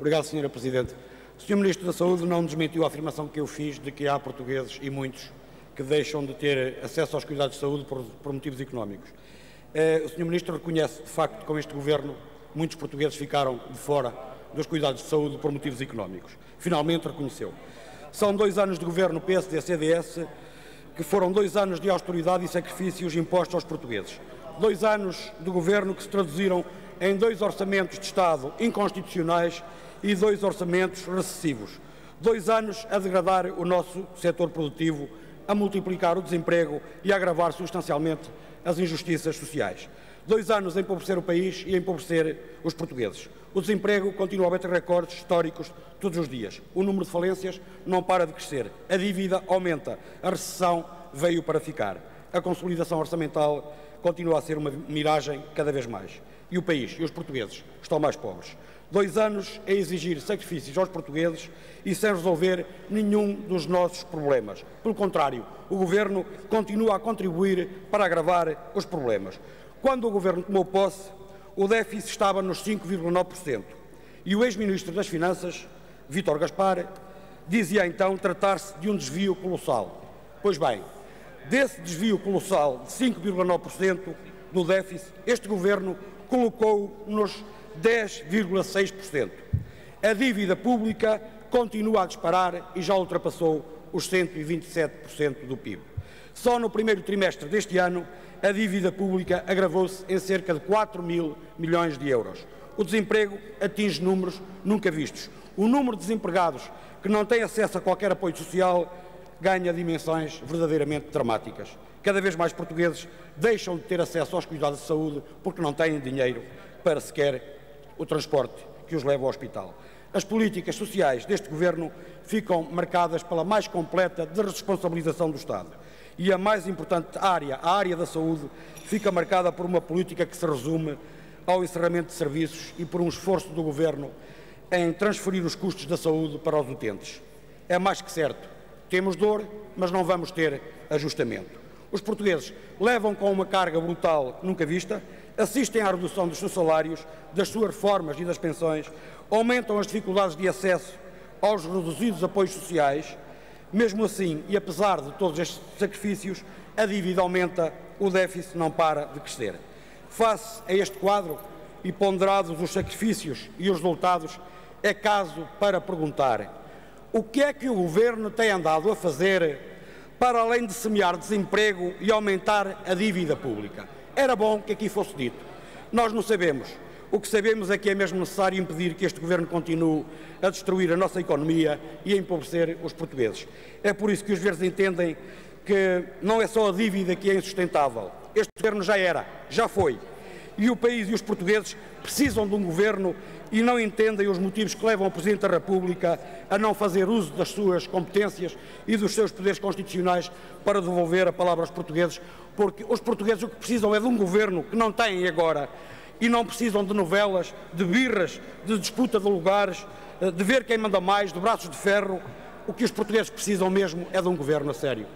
Obrigado, Sra. Presidente. O Sr. Ministro da Saúde não desmentiu a afirmação que eu fiz de que há portugueses, e muitos, que deixam de ter acesso aos cuidados de saúde por motivos económicos. O Sr. Ministro reconhece, de facto, que com este Governo muitos portugueses ficaram de fora dos cuidados de saúde por motivos económicos. Finalmente reconheceu. São 2 anos de Governo PSD-CDS que foram 2 anos de austeridade e sacrifícios impostos aos portugueses. 2 anos de Governo que se traduziram em 2 orçamentos de Estado inconstitucionais e 2 orçamentos recessivos. 2 anos a degradar o nosso setor produtivo, a multiplicar o desemprego e a agravar substancialmente as injustiças sociais. 2 anos a empobrecer o país e a empobrecer os portugueses. O desemprego continua a bater recordes históricos todos os dias. O número de falências não para de crescer. A dívida aumenta. A recessão veio para ficar. A consolidação orçamental continua a ser uma miragem cada vez mais. E o país e os portugueses estão mais pobres. 2 anos a exigir sacrifícios aos portugueses e sem resolver nenhum dos nossos problemas. Pelo contrário, o Governo continua a contribuir para agravar os problemas. Quando o Governo tomou posse, o déficit estava nos 5,9% e o ex-ministro das Finanças, Vítor Gaspar, dizia então tratar-se de um desvio colossal. Pois bem, desse desvio colossal de 5,9% do déficit, este Governo colocou nos 10,6%. A dívida pública continua a disparar e já ultrapassou os 127% do PIB. Só no primeiro trimestre deste ano, a dívida pública agravou-se em cerca de 4 mil milhões de euros. O desemprego atinge números nunca vistos. O número de desempregados que não têm acesso a qualquer apoio social ganha dimensões verdadeiramente dramáticas. Cada vez mais portugueses deixam de ter acesso aos cuidados de saúde porque não têm dinheiro para sequer o transporte que os leva ao hospital. As políticas sociais deste Governo ficam marcadas pela mais completa desresponsabilização do Estado. E a mais importante área, a área da saúde, fica marcada por uma política que se resume ao encerramento de serviços e por um esforço do Governo em transferir os custos da saúde para os utentes. É mais que certo, temos dor, mas não vamos ter ajustamento. Os portugueses levam com uma carga brutal nunca vista, assistem à redução dos seus salários, das suas reformas e das pensões, aumentam as dificuldades de acesso aos reduzidos apoios sociais. Mesmo assim, e apesar de todos estes sacrifícios, a dívida aumenta, o déficit não para de crescer. Face a este quadro, e ponderados os sacrifícios e os resultados, é caso para perguntar: o que é que o Governo tem andado a fazer para além de semear desemprego e aumentar a dívida pública? Era bom que aqui fosse dito. Nós não sabemos. O que sabemos é que é mesmo necessário impedir que este Governo continue a destruir a nossa economia e a empobrecer os portugueses. É por isso que os verdes entendem que não é só a dívida que é insustentável. Este Governo já era, já foi. E o país e os portugueses precisam de um Governo e não entendem os motivos que levam o Presidente da República a não fazer uso das suas competências e dos seus poderes constitucionais para devolver a palavra aos portugueses, porque os portugueses o que precisam é de um Governo que não têm agora e não precisam de novelas, de birras, de disputa de lugares, de ver quem manda mais, de braços de ferro. O que os portugueses precisam mesmo é de um Governo a sério.